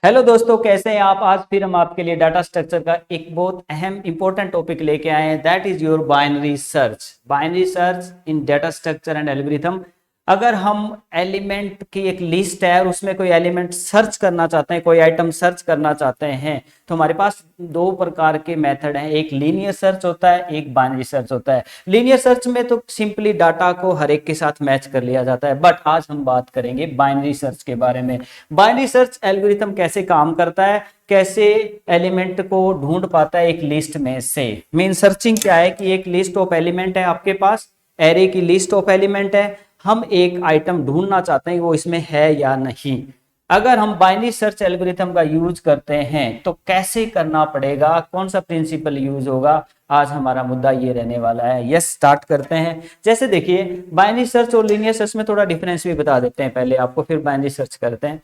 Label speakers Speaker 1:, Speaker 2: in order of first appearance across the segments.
Speaker 1: Hello दोस्तों, कैसे हैं आप। आज फिर हम आपके लिए डाटा स्ट्रक्चर का एक बहुत अहम इंपॉर्टेंट टॉपिक लेके आए हैं। That is your binary search. Binary search in data structure and algorithm. अगर हम एलिमेंट की एक लिस्ट है और उसमें कोई एलिमेंट सर्च करना चाहते हैं, कोई आइटम सर्च करना चाहते हैं, तो हमारे पास दो प्रकार के मेथड हैं। एक लीनियर सर्च होता है, एक बाइनरी सर्च होता है। लीनियर सर्च में तो सिंपली डाटा को हर एक के साथ मैच कर लिया जाता है, बट आज हम बात करेंगे बाइनरी सर्च के बारे में। बाइनरी सर्च एल्गोरिथम कैसे काम करता है, कैसे एलिमेंट को ढूंढ पाता है एक लिस्ट में से। मेन सर्चिंग क्या है कि एक लिस्ट ऑफ एलिमेंट है आपके पास, एरे की लिस्ट ऑफ एलिमेंट है, हम एक आइटम ढूंढना चाहते हैं वो इसमें है या नहीं। अगर हम बाइनरी सर्च एल्गोरिथम का यूज करते हैं तो कैसे करना पड़ेगा, कौन सा प्रिंसिपल यूज होगा, आज हमारा मुद्दा ये रहने वाला है। यस, स्टार्ट करते हैं। जैसे देखिए, बाइनरी सर्च और लीनियर सर्च में थोड़ा डिफरेंस भी बता देते हैं पहले आपको, फिर बाइनरी सर्च करते हैं।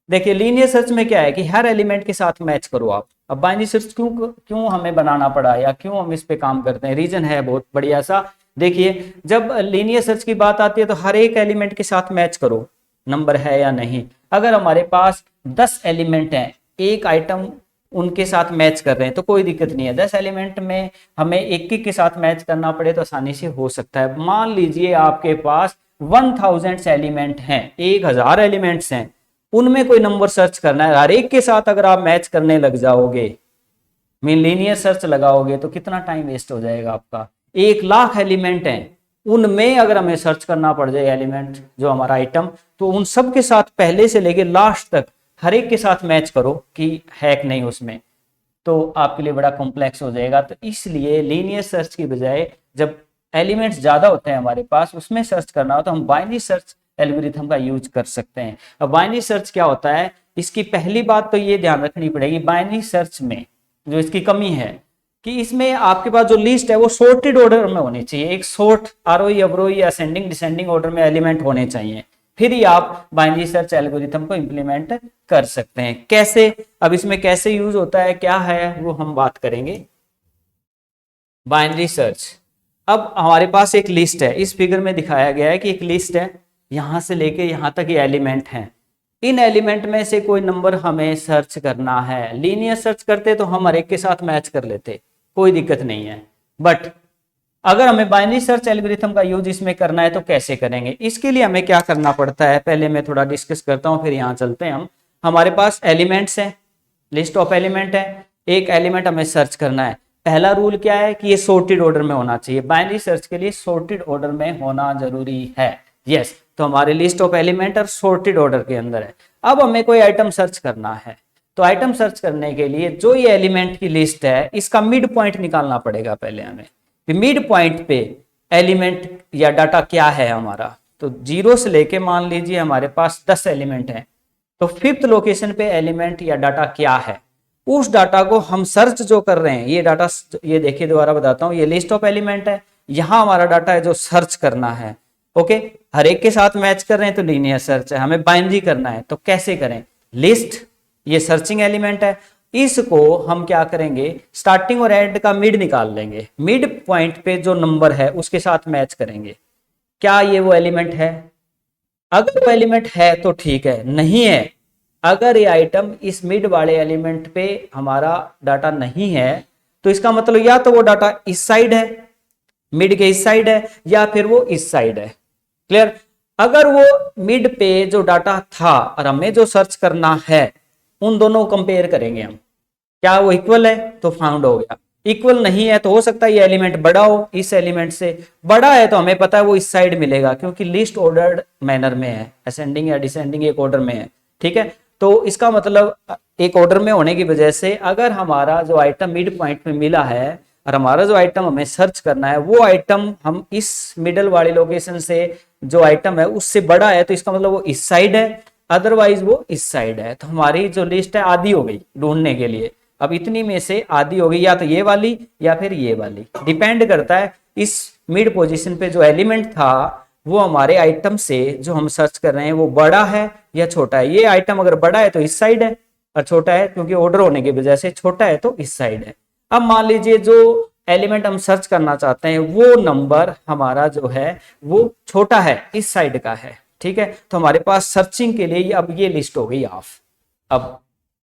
Speaker 1: देखिए, लीनियर सर्च में क्या है कि हर एलिमेंट के साथ मैच करो आप। अब बाइनरी सर्च क्यों क्यों हमें बनाना पड़ा या क्यों हम इस पे काम करते हैं, रीजन है बहुत बढ़िया सा। देखिए, जब लीनियर सर्च की बात आती है तो हर एक एलिमेंट के साथ मैच करो, नंबर है या नहीं। अगर हमारे पास 10 एलिमेंट हैं, एक आइटम उनके साथ मैच कर रहे हैं तो कोई दिक्कत नहीं है। 10 एलिमेंट में हमें एक एक के साथ मैच करना पड़े तो आसानी से हो सकता है। मान लीजिए आपके पास 1000 एलिमेंट हैं, 1000 एलिमेंट्स हैं, उनमें कोई नंबर सर्च करना है। हर एक के साथ अगर आप मैच करने लग जाओगे, मीन लीनियर सर्च लगाओगे, तो कितना टाइम वेस्ट हो जाएगा आपका। 1 लाख एलिमेंट हैं, उनमें अगर हमें सर्च करना पड़ जाए एलिमेंट जो हमारा आइटम, तो उन सब के साथ पहले से लेके लास्ट तक हर एक के साथ मैच करो कि है कि नहीं उसमें, तो आपके लिए बड़ा कॉम्प्लेक्स हो जाएगा। तो इसलिए लीनियर सर्च की बजाय जब एलिमेंट्स ज्यादा होते हैं हमारे पास, उसमें सर्च करना हो तो हम बाइनरी सर्च एल्गोरिथम का यूज कर सकते हैं। अब बाइनरी सर्च क्या होता है, इसकी पहली बात तो ये ध्यान रखनी पड़ेगी, बाइनरी सर्च में जो इसकी कमी है कि इसमें आपके पास जो लिस्ट है वो सॉर्टेड ऑर्डर में होनी चाहिए। एक सॉर्ट आरोही अवरोही असेंडिंग डिसेंडिंग ऑर्डर में एलिमेंट होने चाहिए, फिर ही आप बाइनरी सर्च एल्गोरिथम को इंप्लीमेंट कर सकते हैं। कैसे, अब इसमें कैसे यूज होता है, क्या है, वो हम बात करेंगे। बाइनरी सर्च, अब हमारे पास एक लिस्ट है, इस फिगर में दिखाया गया है कि एक लिस्ट है, यहां से लेके यहां तक ये एलिमेंट हैं। इन एलिमेंट में से कोई नंबर हमें सर्च करना है। लीनियर सर्च करते तो हम हर एक के साथ मैच कर लेते, कोई दिक्कत नहीं है। बट अगर हमें बाइनरी सर्च एल्गोरिथम का यूज इसमें करना है तो कैसे करेंगे, इसके लिए हमें क्या करना पड़ता है, पहले मैं थोड़ा डिस्कस करता हूं, फिर यहां चलते हैं हम। हमारे पास एलिमेंट्स हैं, लिस्ट ऑफ एलिमेंट है, एक एलिमेंट हमें सर्च करना है। पहला रूल क्या है कि ये सॉर्टेड ऑर्डर में होना चाहिए। बाइनरी सर्च के लिए सॉर्टेड ऑर्डर में होना जरूरी है। यस, तो हमारे लिस्ट ऑफ एलिमेंट और सॉर्टेड ऑर्डर के अंदर है। अब हमें कोई आइटम सर्च करना है, तो आइटम सर्च करने के लिए जो ये एलिमेंट की लिस्ट है, इसका मिड पॉइंट निकालना पड़ेगा पहले हमें। मिड पॉइंट पे एलिमेंट या डाटा क्या है हमारा, तो 0 से लेके मान लीजिए हमारे पास 10 एलिमेंट हैं, तो 5th लोकेशन पे एलिमेंट या डाटा क्या है, उस डाटा को हम सर्च जो कर रहे हैं। ये डाटा, ये देखिए दोबारा बताता हूँ, ये लिस्ट ऑफ एलिमेंट है, यहाँ हमारा डाटा है जो सर्च करना है। ओके, हर एक के साथ मैच कर रहे हैं तो लीनियर सर्च है। हमें बाइनरी करना है तो कैसे करें, लिस्ट ये सर्चिंग एलिमेंट है, इसको हम क्या करेंगे, स्टार्टिंग और एंड का मिड निकाल लेंगे। मिड पॉइंट पे जो नंबर है उसके साथ मैच करेंगे। क्या ये वो एलिमेंट है, अगर वो एलिमेंट है तो ठीक है, नहीं है, अगर ये आइटम इस मिड वाले एलिमेंट पे हमारा डाटा नहीं है, तो इसका मतलब या तो वो डाटा इस साइड है, मिड के इस साइड है, या फिर वो इस साइड है। क्लियर। अगर वो मिड पे जो डाटा था और हमें जो सर्च करना है, उन दोनों को कंपेयर करेंगे हम, क्या वो इक्वल है तो फाउंड हो गया। इक्वल नहीं है तो हो सकता है ये एलिमेंट बड़ा हो, इस एलिमेंट से बड़ा है तो हमें पता है वो इस साइड मिलेगा, क्योंकि लिस्ट ऑर्डर्ड मैनर में है, असेंडिंग या डिसेंडिंग एक ऑर्डर में है। ठीक है, तो इसका मतलब एक ऑर्डर में होने की वजह से अगर हमारा जो आइटम मिड पॉइंट में मिला है और हमारा जो आइटम हमें सर्च करना है वो आइटम हम इस मिडल वाली लोकेशन से जो आइटम है उससे बड़ा है, तो इसका मतलब वो इस साइड है, अदरवाइज वो इस साइड है। तो हमारी जो लिस्ट है आधी हो गई ढूंढने के लिए। अब इतनी में से आधी हो गई, या तो ये वाली या फिर ये वाली, डिपेंड करता है इस मिड पोजीशन पे जो एलिमेंट था वो हमारे आइटम से जो हम सर्च कर रहे हैं वो बड़ा है या छोटा है। ये आइटम अगर बड़ा है तो इस साइड है, और छोटा है क्योंकि ऑर्डर होने की वजह से छोटा है तो इस साइड है। अब मान लीजिए जो एलिमेंट हम सर्च करना चाहते हैं वो नंबर हमारा जो है वो छोटा है, इस साइड का है। ठीक है, तो हमारे पास सर्चिंग के लिए अब ये लिस्ट हो गई ऑफ। अब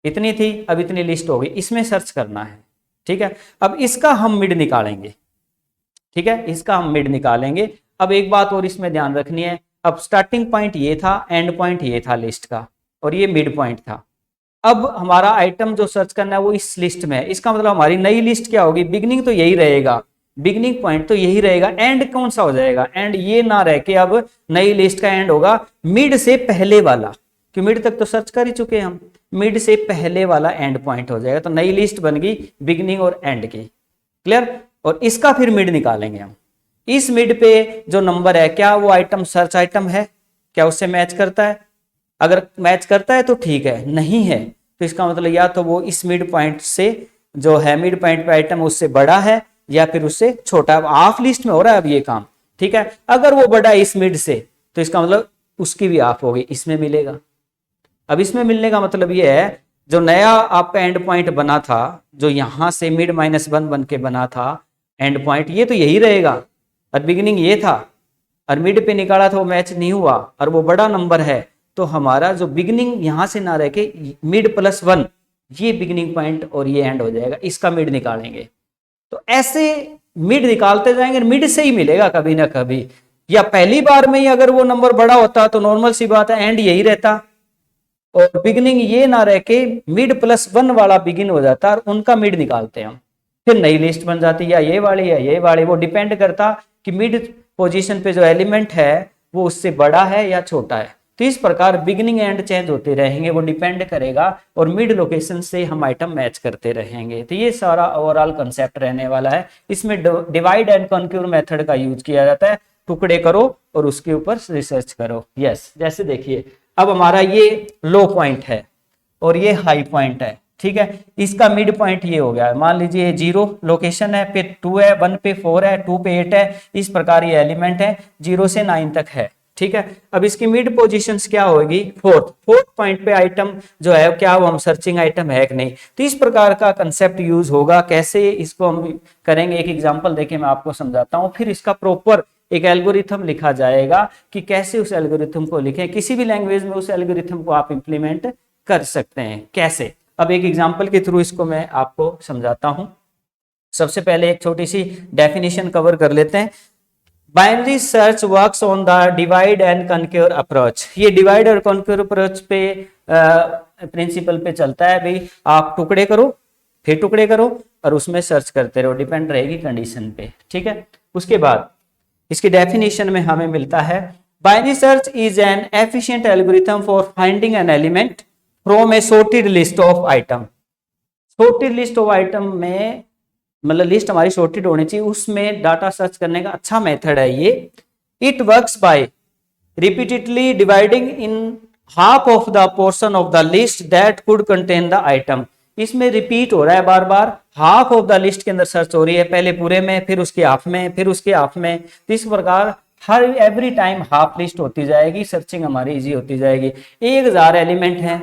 Speaker 1: इतनी थी, अब इतनी लिस्ट हो गई, इसमें सर्च करना है। ठीक है, अब इसका हम मिड निकालेंगे। ठीक है, इसका हम मिड निकालेंगे। अब एक बात और इसमें ध्यान रखनी है, अब स्टार्टिंग पॉइंट ये था, एंड पॉइंट ये था लिस्ट का, और ये मिड पॉइंट था। अब हमारा आइटम जो सर्च करना है वो इस लिस्ट में है, इसका मतलब हमारी नई लिस्ट क्या होगी, बिगनिंग तो यही रहेगा, बिगनिंग पॉइंट तो यही रहेगा, एंड कौन सा हो जाएगा, एंड ये ना रह के अब नई लिस्ट का एंड होगा मिड से पहले वाला, कि मिड तक तो सर्च कर ही चुके हम, मिड से पहले वाला एंड पॉइंट हो जाएगा, तो नई लिस्ट बन गई बिगनिंग और एंड की। क्लियर, और इसका फिर मिड निकालेंगे हम। इस मिड पे जो नंबर है, क्या वो आइटम सर्च आइटम है, क्या उससे मैच करता है, अगर मैच करता है तो ठीक है, नहीं है तो इसका मतलब या तो वो इस मिड पॉइंट से जो है, मिड पॉइंट पे आइटम उससे बड़ा है या फिर उससे छोटा है। हाफ लिस्ट में हो रहा है अब ये काम। ठीक है, अगर वो बड़ा है इस मिड से तो इसका मतलब उसकी भी हाफ होगी, इसमें मिलेगा। अब इसमें मिलने का मतलब ये है, जो नया आपका एंड पॉइंट बना था, जो यहां से मिड -1 बन के बना था एंड पॉइंट, ये तो यही रहेगा, और बिगिनिंग ये था, और मिड पे निकाला था वो मैच नहीं हुआ, और वो बड़ा नंबर है, तो हमारा जो बिगिनिंग यहां से ना रह के मिड +1, ये बिगिनिंग पॉइंट और ये एंड हो जाएगा, इसका मिड निकालेंगे। तो ऐसे मिड निकालते जाएंगे, मिड से ही मिलेगा कभी ना कभी, या पहली बार में ही अगर वो नंबर बड़ा होता तो नॉर्मल सी बात है एंड यही रहता, और बिगिनिंग ये ना रह के मिड +1 वाला बिगिन हो जाता, और उनका मिड निकालते हैं हम, फिर नई लिस्ट बन जाती, या ये वाली या ये वाली, वो डिपेंड करता कि मिड पोजीशन पे जो एलिमेंट है वो उससे बड़ा है या छोटा है। तो इस प्रकार बिगिनिंग एंड चेंज होते रहेंगे, वो डिपेंड करेगा, और मिड लोकेशन से हम आइटम मैच करते रहेंगे। तो ये सारा ओवरऑल कंसेप्ट रहने वाला है। इसमें डिवाइड एंड कॉन्क्यूर मेथड का यूज किया जाता है, टुकड़े करो और उसके ऊपर रिसर्च करो। यस, जैसे देखिए अब हमारा ये लो पॉइंट है और ये हाई पॉइंट है। ठीक है, इसका मिड पॉइंट ये हो गया, मान लीजिए 0 लोकेशन है, पे 2 है, 1 पे 4 है, 2 पे 8 है, इस प्रकार ये एलिमेंट है, 0 से 9 तक है। ठीक है, अब इसकी मिड पोजीशंस क्या होगी, फोर्थ पॉइंट पे आइटम जो है, क्या वो हम सर्चिंग आइटम है कि नहीं। तो इस प्रकार का कंसेप्ट यूज होगा। कैसे इसको हम करेंगे, एक एग्जांपल देके मैं आपको समझाता हूं, फिर इसका प्रॉपर एक एल्गोरिथम लिखा जाएगा कि कैसे उस एल्गोरिथम को लिखें। किसी भी लैंग्वेज में उस एल्गोरिथम को आप इंप्लीमेंट कर सकते हैं। कैसे, अब एक एग्जांपल के थ्रू इसको मैं आपको समझाता हूं। सबसे पहले एक छोटी सी डेफिनेशन कवर कर लेते हैं। Binary search works on the divide and conquer approach. ये डिवाइड और कॉन्क्योर अप्रोच पे प्रिंसिपल पे चलता है भाई, आप टुकड़े करो फिर टुकड़े करो और उसमें सर्च करते रहो, डिपेंड रहेगी कंडीशन पे। ठीक है, उसके बाद इसकी डेफिनेशन में हमें मिलता है, binary search is an efficient algorithm for finding an element from A sorted list of item. Sorted list of item में मतलब लिस्ट हमारी सॉर्टेड होनी चाहिए, उसमें डाटा सर्च करने का अच्छा मेथड है ये। It works by repeatedly dividing in half of the portion of the list that could contain the item. इसमें रिपीट हो रहा है बार बार, हाफ ऑफ द लिस्ट के अंदर सर्च हो रही है, पहले पूरे में, फिर उसके हाफ में, फिर उसके हाफ में। तो इस प्रकार हर एवरी टाइम हाफ लिस्ट होती जाएगी, सर्चिंग हमारी इजी होती जाएगी। 1000 एलिमेंट है,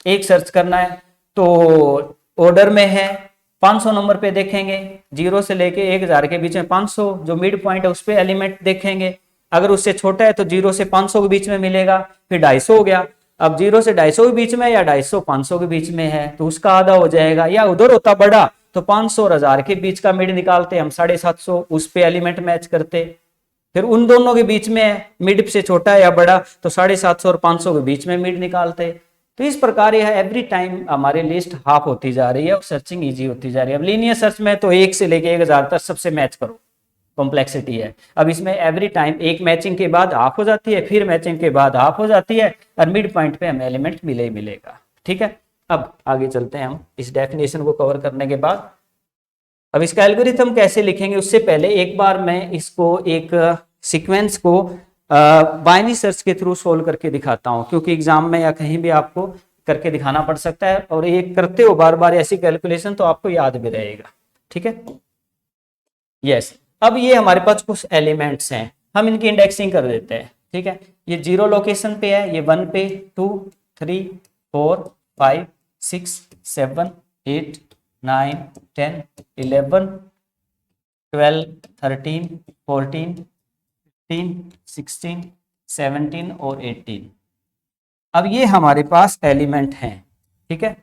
Speaker 1: एक सर्च करना है, तो ऑर्डर में है 500 नंबर पे देखेंगे, 0 से लेके 1000 के बीच में 500 जो मिड पॉइंट है उस पे एलिमेंट देखेंगे। अगर उससे छोटा है तो 0 से 500 के बीच में मिलेगा, फिर 250 हो गया। अब 0 से 250 के बीच में या 250 500 के बीच में है तो उसका आधा हो जाएगा, या उधर होता बड़ा तो 500 और 1000 के बीच का मिड निकालते हम 750, उस पे एलिमेंट मैच करते। फिर उन दोनों के बीच में है, मिड से छोटा है या बड़ा तो 750 और 500 के बीच में मिड निकालते। तो इस प्रकार यह एवरी टाइम हमारी लिस्ट हाफ होती जा रही है और सर्चिंग इजी होती जा रही है। अब लीनियर सर्च में तो 1 से लेके 1000 तक सबसे मैच करो, कॉम्प्लेक्सिटी है। अब इसमें एवरी टाइम एक मैचिंग के बाद हाफ हो जाती है, फिर मैचिंग के बाद हाफ हो जाती है, और मिड पॉइंट पे हमें एलिमेंट मिले ही मिलेगा। ठीक है, अब आगे चलते हैं हम इस डेफिनेशन को कवर करने के बाद। अब इसका एल्गोरिथम कैसे लिखेंगे उससे पहले एक बार मैं इसको एक सीक्वेंस को बाइनरी सर्च के थ्रू सोल्व करके दिखाता हूं, क्योंकि एग्जाम में या कहीं भी आपको करके दिखाना पड़ सकता है, और ये करते हो बार बार ऐसी कैलकुलेशन तो आपको याद भी रहेगा। ठीक है, यस। अब ये हमारे पास कुछ एलिमेंट्स हैं, हम इनकी इंडेक्सिंग कर देते हैं। ठीक है, ये 0 लोकेशन पे है, ये 1 पे, 2 3 4 5 6 7 8 9 10 11 12 13 14 15 16 17 और 18। अब ये हमारे पास एलिमेंट हैं। ठीक है,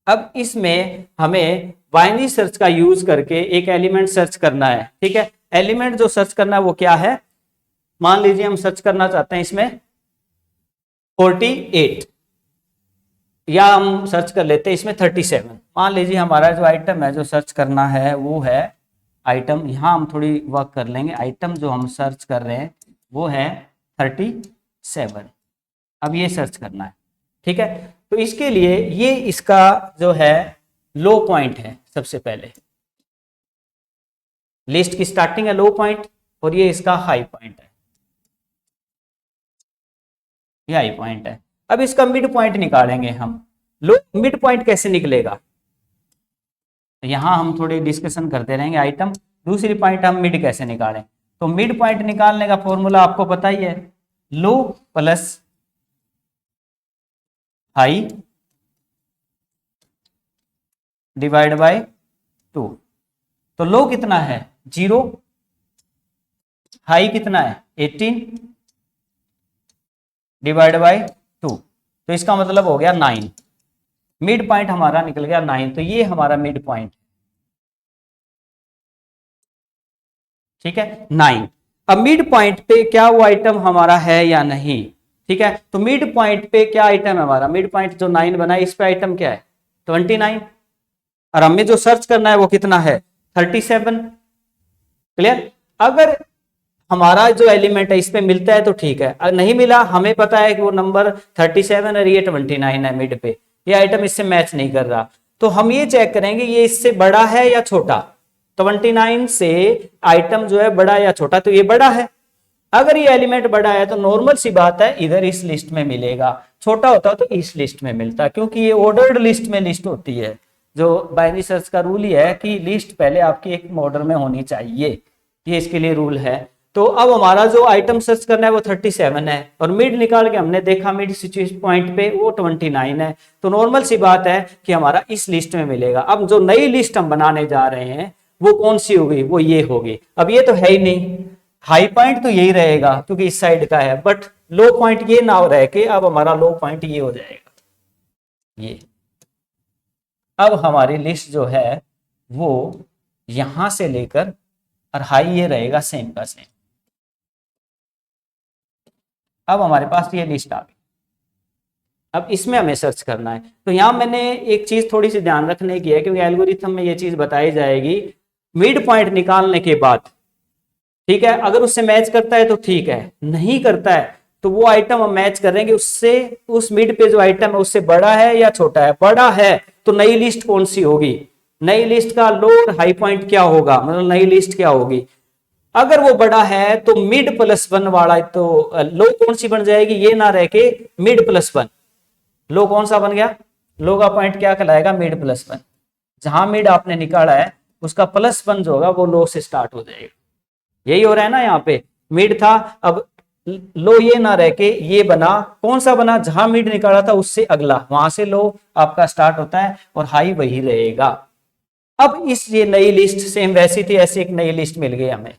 Speaker 1: अब इसमें हमें बाइनरी सर्च का यूज करके एक एलिमेंट सर्च करना है। ठीक है, एलिमेंट जो सर्च करना है वो क्या है, मान लीजिए हम सर्च करना चाहते हैं इसमें 48, या हम सर्च कर लेते हैं इसमें 37। मान लीजिए हमारा जो आइटम है जो सर्च करना है वो है आइटम, यहां हम थोड़ी वर्क कर लेंगे, आइटम जो हम सर्च कर रहे हैं वो है 37। अब ये सर्च करना है। ठीक है, तो इसके लिए ये इसका जो है लो पॉइंट है, सबसे पहले लिस्ट की स्टार्टिंग है लो पॉइंट, और ये इसका हाई पॉइंट है, ये हाई पॉइंट है। अब इसका मिड पॉइंट निकालेंगे हम। लो मिड पॉइंट कैसे निकलेगा, यहां हम थोड़ी डिस्कशन करते रहेंगे आइटम। दूसरी पॉइंट हम मिड कैसे निकालें, तो मिड पॉइंट निकालने का फॉर्मूला आपको पता ही है, लो प्लस हाई डिवाइड बाय 2। तो लो कितना है 0, हाई कितना है 18 डिवाइड बाय 2, तो इसका मतलब हो गया 9। मिड पॉइंट हमारा निकल गया 9, तो ये हमारा मिड पॉइंट। ठीक है 9। अब मिड पॉइंट पे क्या वो आइटम हमारा है या नहीं। ठीक है, तो मिड पॉइंट पे क्या आइटम है हमारा, मिड पॉइंट जो 9 बना है इस पे आइटम क्या है 29, और हमें जो सर्च करना है वो कितना है 37। क्लियर, अगर हमारा जो एलिमेंट है इस पे मिलता है तो ठीक है, अगर नहीं मिला, हमें पता है कि वो नंबर 37 और ये 29 है मिड पे, ये आइटम इससे मैच नहीं कर रहा, तो हम ये चेक करेंगे ये इससे बड़ा है या छोटा। 29 से आइटम जो है बड़ा या छोटा, तो ये बड़ा है। अगर ये एलिमेंट बड़ा है तो नॉर्मल सी बात है इधर इस लिस्ट में मिलेगा, छोटा होता तो इस लिस्ट में मिलता, क्योंकि ये ऑर्डर्ड लिस्ट में लिस्ट होती है। जो बाइनरी सर्च का रूल ही है कि लिस्ट पहले आपकी एक ऑर्डर में होनी चाहिए, ये इसके लिए रूल है। तो अब हमारा जो आइटम सर्च करना है वो 37 है, और मिड निकाल के हमने देखा मिड सिचुएशन पॉइंट पे वो 29 है, तो नॉर्मल सी बात है कि हमारा इस लिस्ट में मिलेगा। अब जो नई लिस्ट हम बनाने जा रहे हैं वो कौन सी होगी, वो ये होगी। अब ये तो है ही नहीं, हाई पॉइंट तो यही रहेगा क्योंकि इस साइड का है, बट लो पॉइंट ये ना रह के अब हमारा लो पॉइंट ये हो जाएगा ये। अब हमारी लिस्ट जो है वो यहां से लेकर और हाई ये रहेगा सेम का सेम। अब हमारे पास ये लिस्ट आ गई, अब इसमें हमें सर्च करना है। तो यहां मैंने एक चीज थोड़ी सी ध्यान रखने की है, क्योंकि एल्गोरिथम में ये चीज बताई जाएगी मिड पॉइंट निकालने के बाद। ठीक है, अगर उससे मैच करता है तो ठीक है, नहीं करता है तो वो आइटम हम मैच करेंगे उससे, उस मिड पे जो आइटम है उससे बड़ा है या छोटा है। बड़ा है तो नई लिस्ट कौन सी होगी, नई लिस्ट का लो और हाई पॉइंट क्या होगा, मतलब नई लिस्ट क्या होगी। अगर वो बड़ा है तो मिड प्लस 1 वाला, तो लो कौन सी बन जाएगी, ये ना रह के मिड प्लस 1। लो कौन सा बन गया, लो का पॉइंट क्या कहलाएगा मिड प्लस 1। जहां मिड आपने निकाला है उसका प्लस 1 जो होगा वो लो से स्टार्ट हो जाएगा। यही हो रहा है ना, यहाँ पे मिड था, अब लो ये ना रह के ये बना, कौन सा बना, जहां मिड निकाला था उससे अगला, वहां से लो आपका स्टार्ट होता है और हाई वही रहेगा। अब इस ये नई लिस्ट सेम वैसी थी, ऐसी एक नई लिस्ट मिल गई हमें।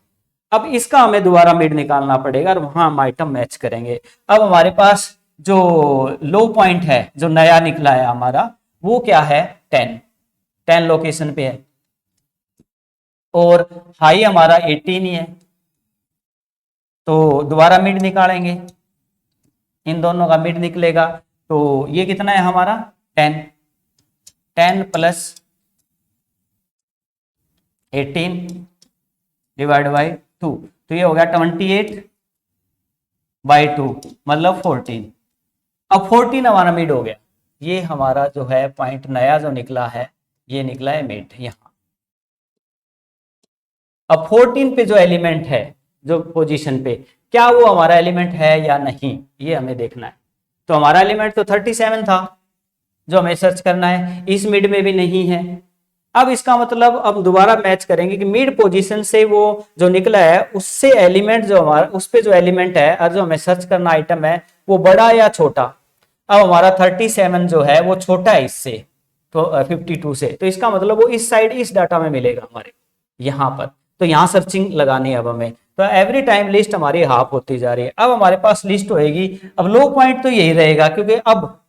Speaker 1: अब इसका हमें दोबारा मिड निकालना पड़ेगा और वहां हम आइटम मैच करेंगे। अब हमारे पास जो लो पॉइंट है जो नया निकला है हमारा वो क्या है 10 लोकेशन पे है, और हाई हमारा 18 ही है, तो दोबारा मिड निकालेंगे, इन दोनों का मिड निकलेगा। तो ये कितना है हमारा 10 प्लस 18 डिवाइड बाई 2, तो ये हो गया 28/2 मतलब 14। अब 14 हमारा मिड हो गया, ये हमारा जो है पॉइंट नया जो निकला है ये निकला है मिड यहां। अब 14 पे जो एलिमेंट है जो पोजीशन पे, क्या वो हमारा एलिमेंट है या नहीं, ये हमें देखना है। तो हमारा एलिमेंट तो 37 था जो हमें सर्च करना है, इस मिड में भी नहीं है। अब इसका मतलब अब दोबारा मैच करेंगे कि मिड पोजीशन से वो जो निकला है उससे एलिमेंट जो हमारा, उस पे जो एलिमेंट है और जो हमें सर्च करना आइटम है वो बड़ा या छोटा। अब हमारा 37 जो है वो छोटा है इससे, तो 52 से, तो इसका मतलब वो इस साइड इस डाटा में मिलेगा हमारे यहाँ पर। तो यहाँ सर्चिंग लगानी है अब हमें, तो एवरी टाइम लिस्ट हमारी हाफ होती जा रही है। अब हमारे पास लिस्ट होएगी, अब लो पॉइंट तो यही रहेगा क्योंकि अब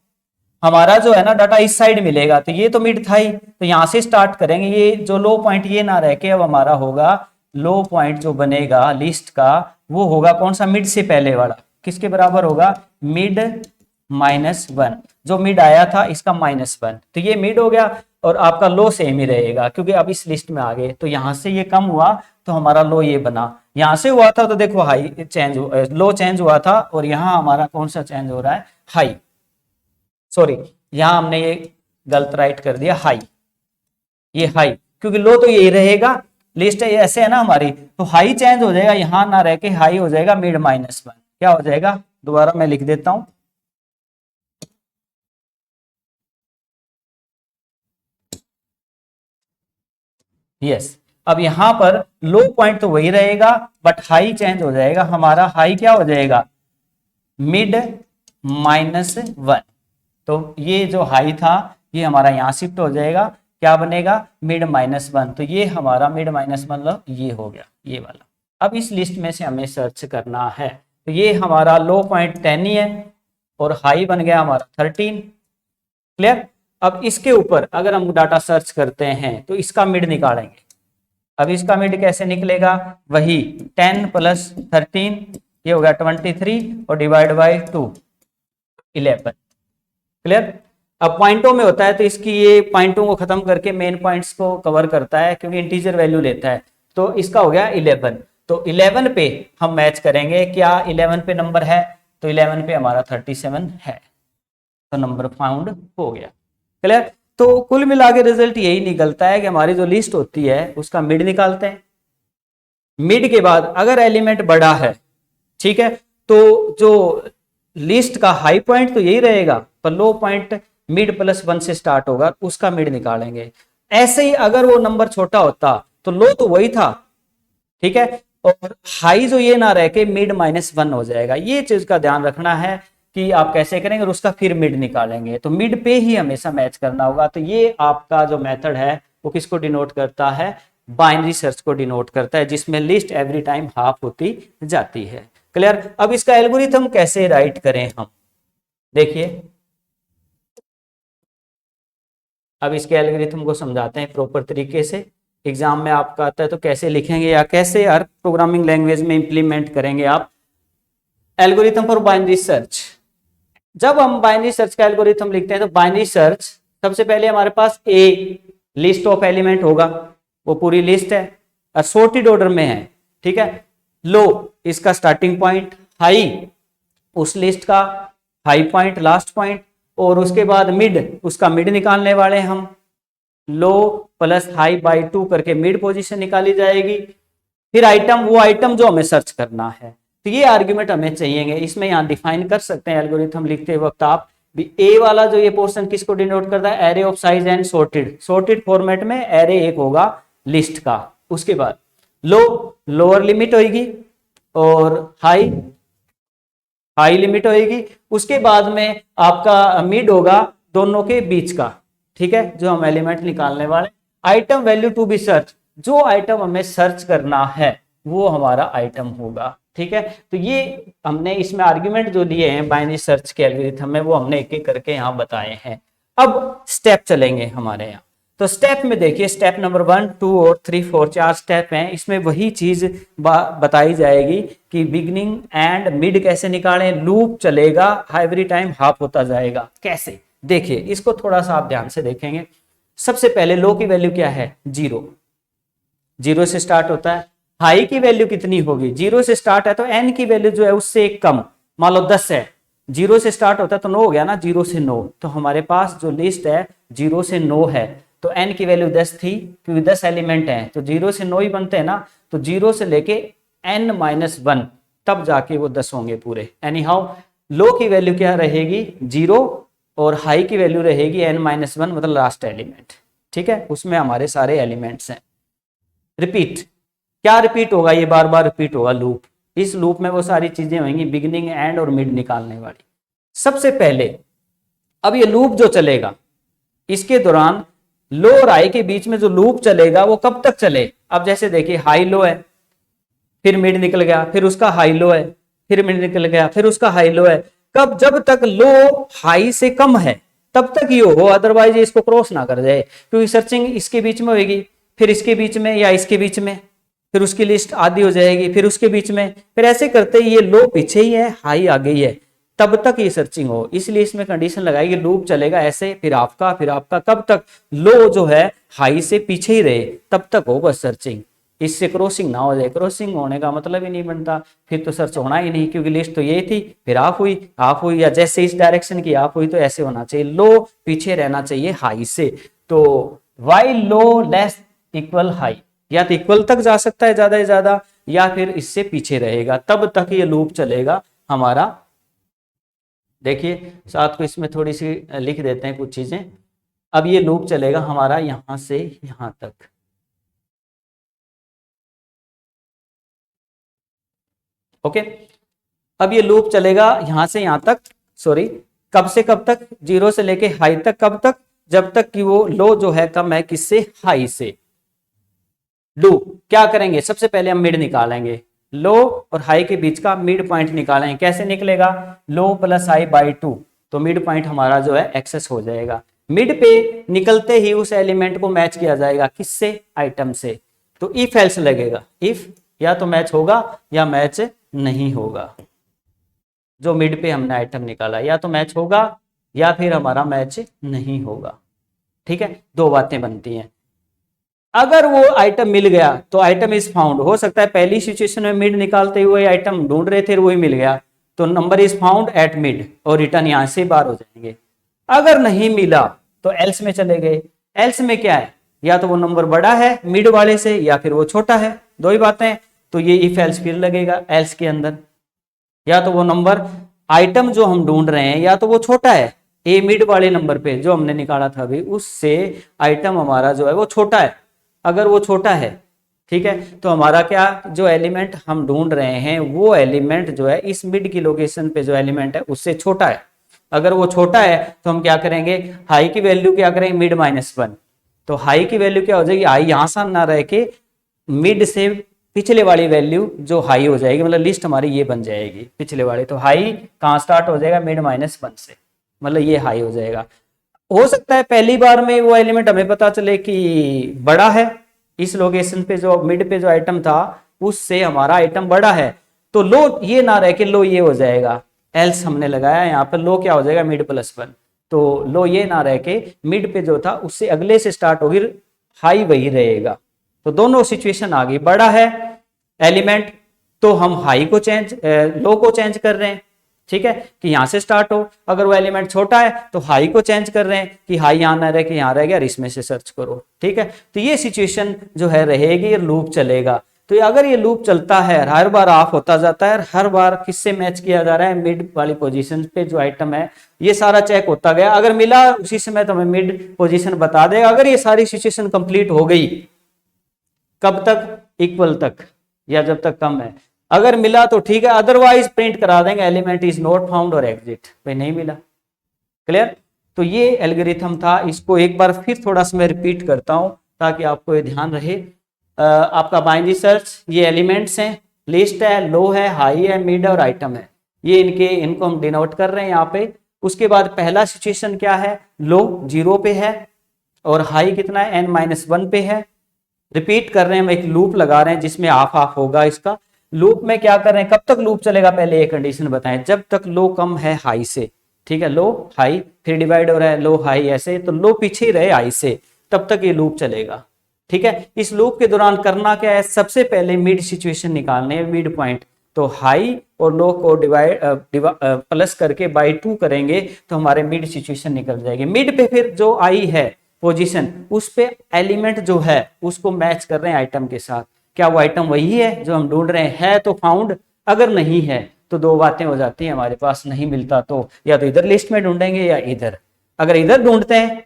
Speaker 1: हमारा जो है ना डाटा इस साइड मिलेगा, तो ये तो मिड था ही, तो यहां से स्टार्ट करेंगे। ये जो लो पॉइंट ये ना रह के अब हमारा होगा लो पॉइंट जो बनेगा लिस्ट का, वो होगा कौन सा, मिड से पहले वाला। किसके बराबर होगा, मिड -1। जो मिड आया था इसका -1, तो ये मिड हो गया। और आपका लो सेम ही रहेगा क्योंकि अब इस लिस्ट में आ गए, तो यहां से ये कम हुआ तो हमारा लो ये बना। यहां से हुआ था तो देखो हाई चेंज, लो चेंज हुआ था, और यहां हमारा कौन सा चेंज हो रहा है, हाई। सॉरी, यहां हमने ये गलत राइट कर दिया, हाई, ये हाई, क्योंकि लो तो यही रहेगा, लिस्ट है ऐसे है ना हमारी, तो हाई चेंज हो जाएगा, यहां ना रह के हाई हो जाएगा मिड -1। क्या हो जाएगा, दोबारा मैं लिख देता हूं, यस। अब यहां पर लो पॉइंट तो वही रहेगा, बट हाई चेंज हो जाएगा, हमारा हाई क्या हो जाएगा, मिड -1। तो ये जो हाई था ये हमारा यहां शिफ्ट हो जाएगा, क्या बनेगा, मिड -1। तो ये हमारा मिड -1 मतलब ये हो गया, ये वाला। अब इस लिस्ट में से हमें सर्च करना है, तो ये हमारा लो पॉइंट 10 ही है, और हाई बन गया हमारा 13। क्लियर। अब इसके ऊपर अगर हम डाटा सर्च करते हैं तो इसका मिड निकालेंगे। अब इसका मिड कैसे निकलेगा, वही 10 + 13, ये हो गया 23, और डिवाइड बाई 2, 11। क्लियर। अब पॉइंटों में होता है तो इसकी ये पॉइंटों को खत्म करके मेन पॉइंट्स को कवर करता है, क्योंकि इंटीजर वैल्यू लेता है। तो इसका हो गया 11। तो 11 पे हम मैच करेंगे, क्या 11 पे नंबर है, तो 11 पे हमारा 37 है, तो नंबर फाउंड हो गया। क्लियर। तो कुल मिला के रिजल्ट यही निकलता है कि हमारी जो लिस्ट होती है उसका मिड निकालते हैं। मिड के बाद अगर एलिमेंट बड़ा है, ठीक है, तो जो लिस्ट का हाई पॉइंट तो यही रहेगा, पर लो पॉइंट मिड +1 से स्टार्ट होगा, उसका मिड निकालेंगे। ऐसे ही अगर वो नंबर छोटा होता तो लो तो वही था, ठीक है, और हाई जो ये ना रह के मिड -1 हो जाएगा। ये चीज का ध्यान रखना है कि आप कैसे करेंगे, और उसका फिर मिड निकालेंगे, तो मिड पे ही हमेशा मैच करना होगा। तो ये आपका जो मेथड है वो किसको डिनोट करता है, बाइनरी सर्च को डिनोट करता है, जिसमें लिस्ट एवरी टाइम हाफ होती जाती है। क्लियर। अब इसका एल्गोरिथम कैसे राइट करें हम, देखिए अब इसके एल्गोरिथम को समझाते हैं प्रॉपर तरीके से। एग्जाम में आपका आता है तो कैसे लिखेंगे, या कैसे हर प्रोग्रामिंग लैंग्वेज में इंप्लीमेंट करेंगे आप एल्गोरिथम फॉर बाइनरी सर्च। जब हम बाइनरी सर्च का एल्गोरिथम लिखते हैं तो बाइनरी सर्च सबसे पहले हमारे पास ए लिस्ट ऑफ एलिमेंट होगा, वो पूरी लिस्ट है और सॉर्टेड ऑर्डर में है, ठीक है। लो इसका स्टार्टिंग पॉइंट, हाई उस लिस्ट का हाई पॉइंट लास्ट पॉइंट, और उसके बाद मिड उसका मिड निकालने वाले हम, लो प्लस हाई बाई 2 करके मिड पोजीशन निकाली जाएगी। फिर आइटम, वो आइटम जो हमें सर्च करना है, तो ये आर्ग्यूमेंट हमें चाहिए। इसमें यहाँ डिफाइन कर सकते हैं एल्गोरिथम लिखते वक्त आप भी, ए वाला जो ये पोर्शन किसको डिनोट करता है, array of size and sorted. Sorted format में एरे एक होगा लिस्ट का। उसके बाद लो लोअर लिमिट होगी, और हाई हाई लिमिट होगी। उसके बाद में आपका मिड होगा दोनों के बीच का, ठीक है, जो हम एलिमेंट निकालने वाले। Item value to be search, जो आइटम हमें सर्च करना है वो हमारा आइटम होगा, ठीक है। तो ये हमने इसमें आर्ग्यूमेंट जो दिए हैं बाइनरी सर्च के एल्गोरिथम में, वो हमने एक एक करके यहाँ बताए हैं। अब स्टेप चलेंगे हमारे यहाँ। तो स्टेप में देखिए, स्टेप नंबर 1, 2 और 3, 4 4 स्टेप हैं। इसमें वही चीज बताई जाएगी कि बिगनिंग एंड मिड कैसे निकालें। लूप चलेगा एवरी टाइम हाफ होता जाएगा, कैसे, देखिए इसको थोड़ा सा आप ध्यान से देखेंगे। सबसे पहले लो की वैल्यू क्या है, 0, 0 से स्टार्ट होता है। हाई की वैल्यू कितनी होगी, 0 से स्टार्ट है तो n की वैल्यू जो है उससे एक कम, मान लो 10 है, 0 से स्टार्ट होता है तो 9 हो गया ना, 0 से 9। तो हमारे पास जो लिस्ट है 0 से 9 है, तो n की वैल्यू 10 थी, क्योंकि 10 एलिमेंट हैं तो 0 से 9 ही बनते हैं ना। तो 0 से लेके n-1 तब जाके वो 10 होंगे पूरे। एनी हाउ लो की वैल्यू क्या रहेगी, 0, और हाई की वैल्यू रहेगी n-1 मतलब लास्ट एलिमेंट, ठीक है, उसमें हमारे सारे एलिमेंट्स हैं। रिपीट, क्या रिपीट होगा, ये बार बार रिपीट होगा लूप। इस लूप में वो सारी चीजें होंगी बिगिनिंग एंड और मिड निकालने वाली। सबसे पहले अब ये लूप जो चलेगा इसके दौरान लो और हाई के बीच में जो लूप चलेगा वो कब तक चले। अब जैसे देखिए हाई लो है, फिर मिड निकल गया, फिर उसका हाई लो है, फिर मिड निकल गया, फिर उसका हाई लो है। कब, जब तक लो हाई से कम है, तब तक ये हो, अदरवाइज इसको क्रॉस ना कर जाए, क्योंकि सर्चिंग इसके बीच में होगी, फिर इसके बीच में या इसके बीच में, फिर उसकी लिस्ट आधी हो जाएगी, फिर उसके बीच में, फिर ऐसे करते ये लो पीछे ही है, हाई आगे ही है, तब तक ये सर्चिंग हो। इसलिए इसमें कंडीशन लगाएगी लूप चलेगा ऐसे, फिर आपका कब तक लो जो है हाई से पीछे ही रहे, तब तक हो बस सर्चिंग, इससे क्रॉसिंग ना हो जाए। क्रॉसिंग होने का मतलब ही नहीं बनता, फिर तो सर्च होना ही नहीं, क्योंकि लिस्ट तो ये थी, फिर ऑफ हुई, या जैसे इस डायरेक्शन की ऑफ हुई तो ऐसे होना चाहिए, लो पीछे रहना चाहिए हाई से। तो वाई लो लेस इक्वल हाई, या तो इक्वल तक जा सकता है ज्यादा से ज्यादा, या फिर इससे पीछे रहेगा, तब तक ये लूप चलेगा हमारा। देखिए साथ को इसमें थोड़ी सी लिख देते हैं कुछ चीजें। अब ये लूप चलेगा हमारा यहां से यहां तक, ओके। अब ये लूप चलेगा यहां से यहां तक, सॉरी, कब से कब तक, जीरो से लेके हाई तक, कब तक, जब तक कि वो लो जो है कम है किससे, हाई से। डू क्या करेंगे, सबसे पहले हम मिड निकालेंगे, लो और हाई के बीच का मिड पॉइंट निकालेंगे। कैसे निकलेगा, लो प्लस हाई बाई 2, तो मिड पॉइंट हमारा जो है एक्सेस हो जाएगा। मिड पे निकलते ही उस एलिमेंट को मैच किया जाएगा, किससे, आइटम से। तो इफ एल्स लगेगा, इफ या तो मैच होगा या मैच नहीं होगा, जो मिड पे हमने आइटम निकाला या तो मैच होगा या फिर हमारा मैच नहीं होगा। ठीक है, दो बातें बनती हैं। अगर वो आइटम मिल गया तो आइटम इज फाउंड, हो सकता है पहली सिचुएशन में मिड निकालते हुए आइटम ढूंढ रहे थे, वही मिल गया, तो number is found at mid, और रिटर्न यहां से बाहर हो जाएंगे। अगर नहीं मिला तो एल्स में चले गए। एल्स में क्या है, या तो वो नंबर बड़ा है मिड वाले से, या फिर वो छोटा है, दो ही बातें। तो ये इफ एल्स फिर लगेगा एल्स के अंदर, या तो वो नंबर आइटम जो हम ढूंढ रहे हैं या तो वो छोटा है, ए मिड वाले नंबर पे जो हमने निकाला था अभी, उससे आइटम हमारा जो है वो छोटा है। अगर वो छोटा है, ठीक है, तो हमारा क्या, जो एलिमेंट हम ढूंढ रहे हैं वो एलिमेंट जो है इस मिड की लोकेशन पे जो एलिमेंट है उससे छोटा है। अगर वो छोटा है तो हम क्या करेंगे, हाई की वैल्यू क्या करेंगे, मिड -1, तो हाई की वैल्यू क्या हो जाएगी, हाई यहां से ना रह के मिड से पिछले वाली वैल्यू जो हाई हो जाएगी, मतलब लिस्ट हमारी ये बन जाएगी पिछले वाली। तो हाई कहाँ स्टार्ट हो जाएगा, मिड -1 से, मतलब ये हाई हो जाएगा। हो सकता है पहली बार में वो एलिमेंट हमें पता चले कि बड़ा है, इस लोकेशन पे जो मिड पे जो आइटम था उससे हमारा आइटम बड़ा है, तो लो ये ना रह के लो ये हो जाएगा, एल्स हमने लगाया यहाँ पर, लो क्या हो जाएगा, मिड +1, तो लो ये ना रह के मिड पे जो था उससे अगले से स्टार्ट होगी, हाई वही रहेगा। तो दोनों सिचुएशन आ गई, बड़ा है एलिमेंट तो हम हाई को चेंज, लो को चेंज कर रहे हैं, ठीक है, कि यहां से स्टार्ट हो। अगर वो एलिमेंट छोटा है तो हाई को चेंज कर रहे हैं कि हाई यहां ना रह के यहां रह गया और इसमें से सर्च करो, ठीक है। तो ये सिचुएशन जो है रहेगी, ये लूप चलेगा। तो अगर ये लूप चलता है, हर बार ऑफ होता जाता है, हर बार किससे मैच किया जा रहा है, मिड वाली पोजीशन पे जो आइटम है, ये सारा चेक होता गया, अगर मिला उसी समय तो हमें मिड पोजीशन बता देगा। अगर ये सारी सिचुएशन कंप्लीट हो गई, कब तक, इक्वल तक, या जब तक कम है, अगर मिला तो ठीक है, अदरवाइज प्रिंट करा देंगे एलिमेंट इज नॉट फाउंड और एग्जिट, भाई नहीं मिला। क्लियर। तो ये एल्गोरिथम था, इसको एक बार फिर थोड़ा सा मैं रिपीट करता हूं ताकि आपको ये ध्यान रहे। आपका बाइनरी सर्च, ये एलिमेंट्स हैं, लिस्ट है, लो है, हाई है, मिड और आइटम है, ये इनको हम डिनोट कर रहे हैं यहाँ पे। उसके बाद पहला सिचुएशन क्या है, लो 0 पे है और हाई कितना है, n-1 पे है। रिपीट कर रहे हैं, हम एक लूप लगा रहे हैं जिसमें हाफ हाफ होगा इसका। लूप में क्या कर रहे हैं, कब तक लूप चलेगा, पहले ये कंडीशन बताएं, जब तक लो कम है हाई से, ठीक है, लो हाई फिर डिवाइड हो रहा है लो हाई ऐसे, तो लो पीछे ही रहे हाई से, तब तक ये लूप चलेगा, ठीक है। इस लूप के दौरान करना क्या है, सबसे पहले मिड सिचुएशन निकालने है, मिड पॉइंट। तो हाई और लो को डिवाइड प्लस करके बाई 2 करेंगे तो हमारे मिड सिचुएशन निकल जाएगी। मिड पे फिर जो आई है पोजीशन, उस पे एलिमेंट जो है उसको मैच कर रहे हैं आइटम के साथ, क्या वो आइटम वही है जो हम ढूंढ रहे हैं, है तो फाउंड, अगर नहीं है तो दो बातें हो जाती हैं हमारे पास, नहीं मिलता तो या तो इधर लिस्ट में ढूंढेंगे या इधर। अगर इधर ढूंढते हैं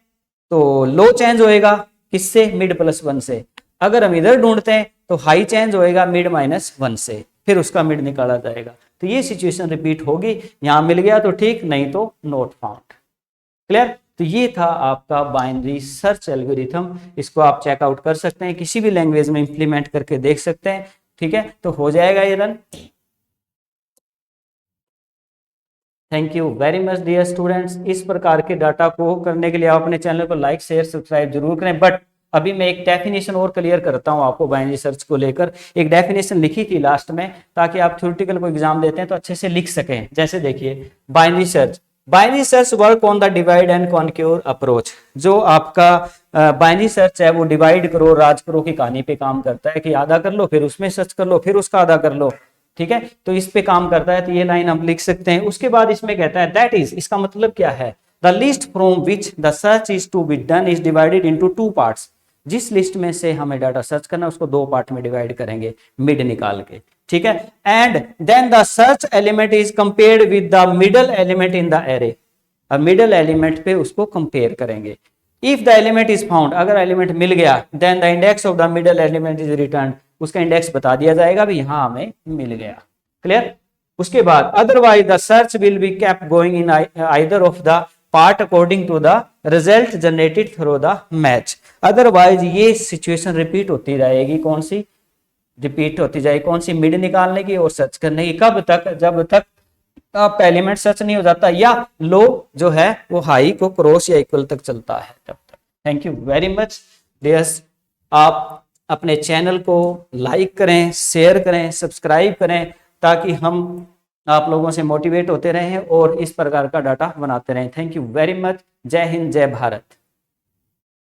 Speaker 1: तो लो चेंज होएगा किससे, मिड +1 से। अगर हम इधर ढूंढते हैं तो हाई चेंज होएगा मिड -1 से, फिर उसका मिड निकाला जाएगा। तो ये सिचुएशन रिपीट होगी, यहां मिल गया तो ठीक, नहीं तो नॉट फाउंड। क्लियर। तो ये था आपका बाइनरी सर्च एल्गोरिथम, इसको आप चेकआउट कर सकते हैं, किसी भी लैंग्वेज में इंप्लीमेंट करके देख सकते हैं, ठीक है। तो हो जाएगा ये run. Thank you very much dear students. इस प्रकार के डाटा को करने के लिए आप अपने चैनल को लाइक शेयर सब्सक्राइब जरूर करें। बट अभी मैं एक डेफिनेशन और क्लियर करता हूं आपको बाइनरी सर्च को लेकर। एक डेफिनेशन लिखी थी लास्ट में, ताकि आप थ्योरेटिकल को एग्जाम देते हैं तो अच्छे से लिख सकें। जैसे देखिए, binary search work on the divide and conquer approach. जो आपका बाइनरी सर्च है वो डिवाइड करो राज करो की कहानी पे काम करता है, कि आधा कर लो फिर उसमें सर्च कर लो फिर उसका आधा कर लो, ठीक है। तो इस पे काम करता है, तो ये लाइन हम लिख सकते हैं। उसके बाद इसमें कहता है दैट इज, इसका मतलब क्या है, the list from which the search is to be done is divided into two parts. जिस लिस्ट में से हमें डाटा सर्च करना है उसको दो पार्ट में डिवाइड करेंगे मिड निकाल के, ठीक है। And then the search element is compared with the middle element in the array. अब मिडल एलिमेंट पे उसको कंपेयर करेंगे। If the element is found, अगर एलिमेंट मिल गया, then the index of the middle element is return, उसका index बता दिया जाएगा भी यहां हमें मिल गया। क्लियर। उसके बाद otherwise the search will be kept going in either of the part according to the result generated through the match. Otherwise ये सिचुएशन रिपीट होती रहेगी। कौन सी रिपीट होती जाएगी? कौन सी? मिड निकालने की और सर्च करने की। कब तक? जब तक आप एलिमेंट सर्च नहीं हो जाता या लो जो है वो हाई को क्रॉस या इक्वल तक चलता है तब तक। Thank you very much dears. आप अपने चैनल को लाइक करें, शेयर करें, सब्सक्राइब करें, ताकि हम आप लोगों से मोटिवेट होते रहें और इस प्रकार का डाटा बनाते रहें। Thank you very much. जय हिंद, जय भारत।